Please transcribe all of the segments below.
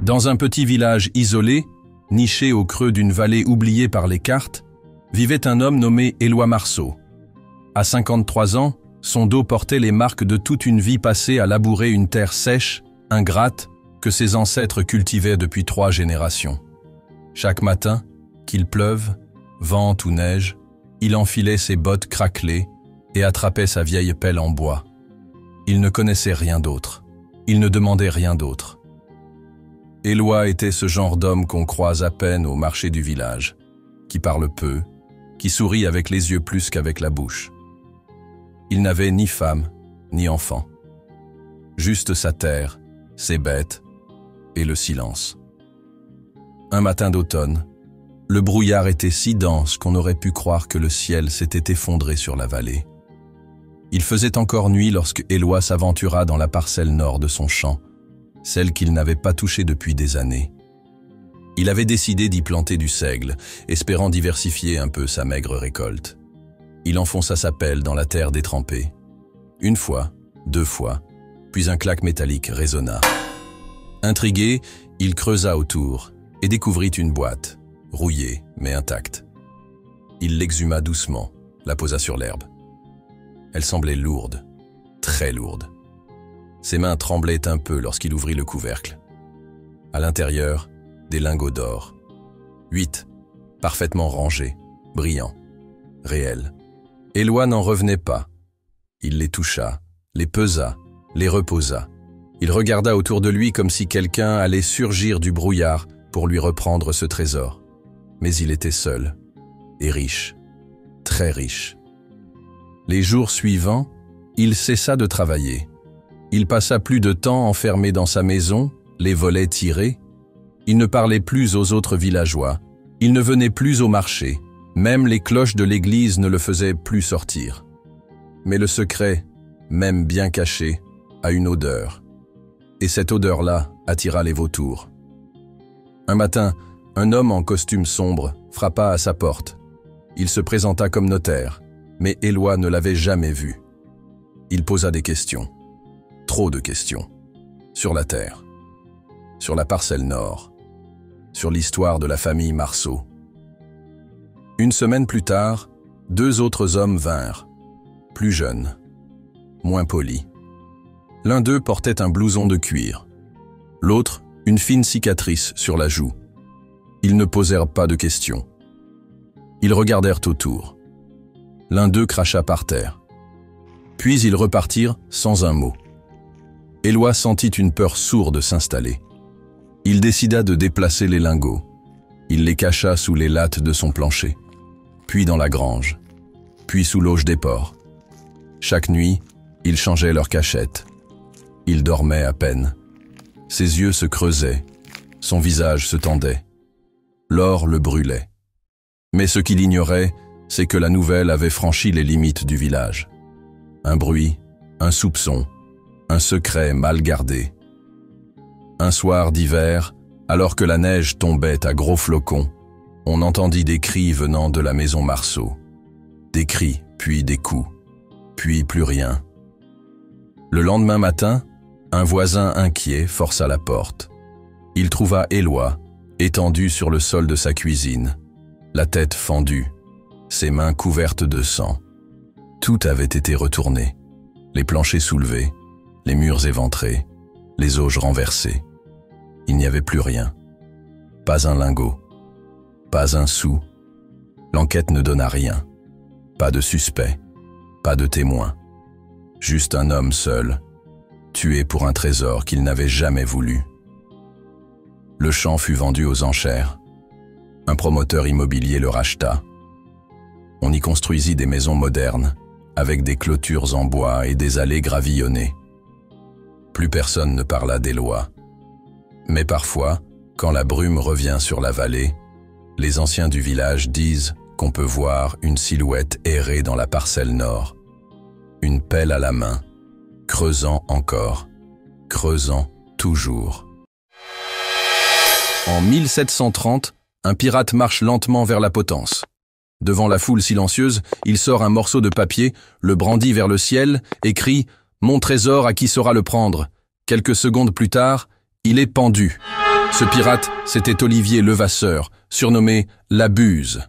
Dans un petit village isolé, niché au creux d'une vallée oubliée par les cartes, vivait un homme nommé Éloi Marceau. À 53 ans, son dos portait les marques de toute une vie passée à labourer une terre sèche, ingrate, que ses ancêtres cultivaient depuis 3 générations. Chaque matin, qu'il pleuve, vente ou neige, il enfilait ses bottes craquelées et attrapait sa vieille pelle en bois. Il ne connaissait rien d'autre. Il ne demandait rien d'autre. Éloi était ce genre d'homme qu'on croise à peine au marché du village, qui parle peu, qui sourit avec les yeux plus qu'avec la bouche. Il n'avait ni femme, ni enfant. Juste sa terre, ses bêtes et le silence. Un matin d'automne, le brouillard était si dense qu'on aurait pu croire que le ciel s'était effondré sur la vallée. Il faisait encore nuit lorsque Éloi s'aventura dans la parcelle nord de son champ, celle qu'il n'avait pas touchée depuis des années. Il avait décidé d'y planter du seigle, espérant diversifier un peu sa maigre récolte. Il enfonça sa pelle dans la terre détrempée. 1 fois, 2 fois, puis un claque métallique résonna. Intrigué, il creusa autour et découvrit une boîte, rouillée mais intacte. Il l'exhuma doucement, la posa sur l'herbe. Elle semblait lourde, très lourde. Ses mains tremblaient un peu lorsqu'il ouvrit le couvercle. À l'intérieur, des lingots d'or. 8, parfaitement rangés, brillants, réels. Éloi n'en revenait pas. Il les toucha, les pesa, les reposa. Il regarda autour de lui comme si quelqu'un allait surgir du brouillard pour lui reprendre ce trésor. Mais il était seul, et riche, très riche. Les jours suivants, il cessa de travailler. Il passa plus de temps enfermé dans sa maison, les volets tirés. Il ne parlait plus aux autres villageois. Il ne venait plus au marché. Même les cloches de l'église ne le faisaient plus sortir. Mais le secret, même bien caché, a une odeur. Et cette odeur-là attira les vautours. Un matin, un homme en costume sombre frappa à sa porte. Il se présenta comme notaire, mais Éloi ne l'avait jamais vu. Il posa des questions, trop de questions, sur la terre, sur la parcelle nord, sur l'histoire de la famille Marceau. 1 semaine plus tard, 2 autres hommes vinrent, plus jeunes, moins polis. L'un d'eux portait un blouson de cuir, l'autre une fine cicatrice sur la joue. Ils ne posèrent pas de questions. Ils regardèrent autour. L'un d'eux cracha par terre. Puis ils repartirent sans un mot. Éloi sentit une peur sourde s'installer. Il décida de déplacer les lingots. Il les cacha sous les lattes de son plancher, puis dans la grange, puis sous l'auge des porcs. Chaque nuit, il changeait leur cachette. Il dormait à peine. Ses yeux se creusaient, son visage se tendait. L'or le brûlait. Mais ce qu'il ignorait, c'est que la nouvelle avait franchi les limites du village. Un bruit, un soupçon, un secret mal gardé. Un soir d'hiver, alors que la neige tombait à gros flocons, on entendit des cris venant de la maison Marceau. Des cris, puis des coups, puis plus rien. Le lendemain matin, un voisin inquiet força la porte. Il trouva Éloi, étendu sur le sol de sa cuisine, la tête fendue, ses mains couvertes de sang. Tout avait été retourné, les planchers soulevés, les murs éventrés, les auges renversées. Il n'y avait plus rien. Pas un lingot, pas un sou. L'enquête ne donna rien. Pas de suspect, pas de témoin. Juste un homme seul, tué pour un trésor qu'il n'avait jamais voulu. Le champ fut vendu aux enchères. Un promoteur immobilier le racheta. On y construisit des maisons modernes, avec des clôtures en bois et des allées gravillonnées. Plus personne ne parla d'Éloi. Mais parfois, quand la brume revient sur la vallée, les anciens du village disent qu'on peut voir une silhouette errer dans la parcelle nord, une pelle à la main, creusant encore, creusant toujours. En 1730, un pirate marche lentement vers la potence. Devant la foule silencieuse, il sort un morceau de papier, le brandit vers le ciel et crie « Mon trésor, à qui saura le prendre ?» Quelques secondes plus tard, il est pendu. Ce pirate, c'était Olivier Levasseur, surnommé la Buse.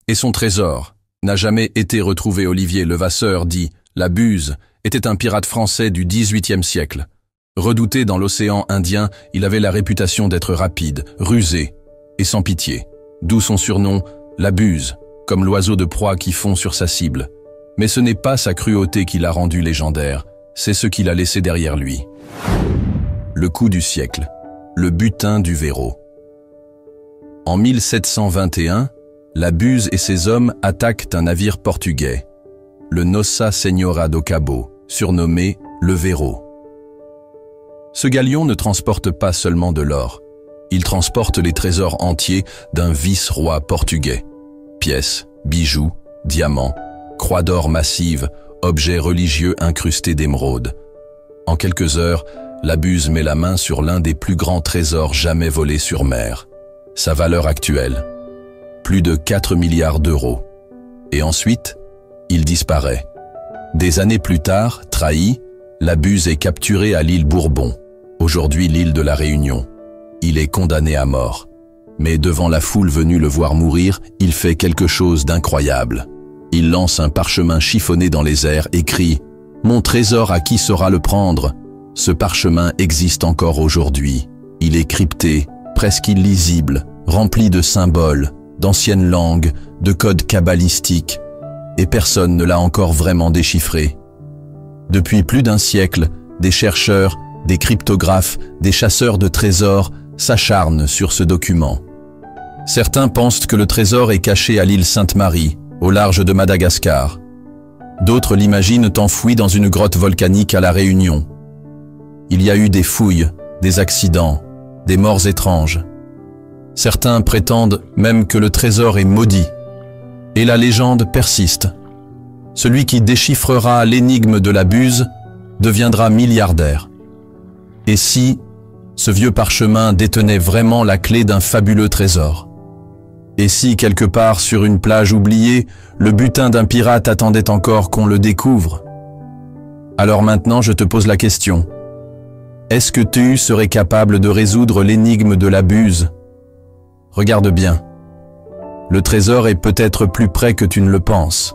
Et son trésor n'a jamais été retrouvé. Olivier Levasseur, dit la Buse, était un pirate français du XVIIIe siècle. Redouté dans l'océan Indien, il avait la réputation d'être rapide, rusé et sans pitié. D'où son surnom, la Buse, comme l'oiseau de proie qui fond sur sa cible. Mais ce n'est pas sa cruauté qui l'a rendu légendaire, c'est ce qu'il a laissé derrière lui. Le coup du siècle, le butin du Verreau. En 1721, la Buse et ses hommes attaquent un navire portugais, le Nossa Senhora do Cabo, surnommé le Verreau. Ce galion ne transporte pas seulement de l'or, il transporte les trésors entiers d'un vice-roi portugais. Pièces, bijoux, diamants, croix d'or massives, objets religieux incrustés d'émeraudes. En quelques heures, la Buse met la main sur l'un des plus grands trésors jamais volés sur mer. Sa valeur actuelle, plus de 4 milliards d'euros. Et ensuite, il disparaît. Des années plus tard, trahi, la Buse est capturée à l'île Bourbon, aujourd'hui l'île de la Réunion. Il est condamné à mort. Mais devant la foule venue le voir mourir, il fait quelque chose d'incroyable. Il lance un parchemin chiffonné dans les airs et crie « Mon trésor, à qui saura le prendre ?» Ce parchemin existe encore aujourd'hui. Il est crypté, presque illisible, rempli de symboles, d'anciennes langues, de codes kabbalistiques, et personne ne l'a encore vraiment déchiffré. Depuis plus d'un siècle, des chercheurs, des cryptographes, des chasseurs de trésors s'acharnent sur ce document. Certains pensent que le trésor est caché à l'île Sainte-Marie, au large de Madagascar. D'autres l'imaginent enfoui dans une grotte volcanique à La Réunion. Il y a eu des fouilles, des accidents, des morts étranges. Certains prétendent même que le trésor est maudit. Et la légende persiste. Celui qui déchiffrera l'énigme de la Buse deviendra milliardaire. Et si ce vieux parchemin détenait vraiment la clé d'un fabuleux trésor? Et si, quelque part sur une plage oubliée, le butin d'un pirate attendait encore qu'on le découvre? Alors maintenant, je te pose la question. Est-ce que tu serais capable de résoudre l'énigme de la Buse? Regarde bien. Le trésor est peut-être plus près que tu ne le penses.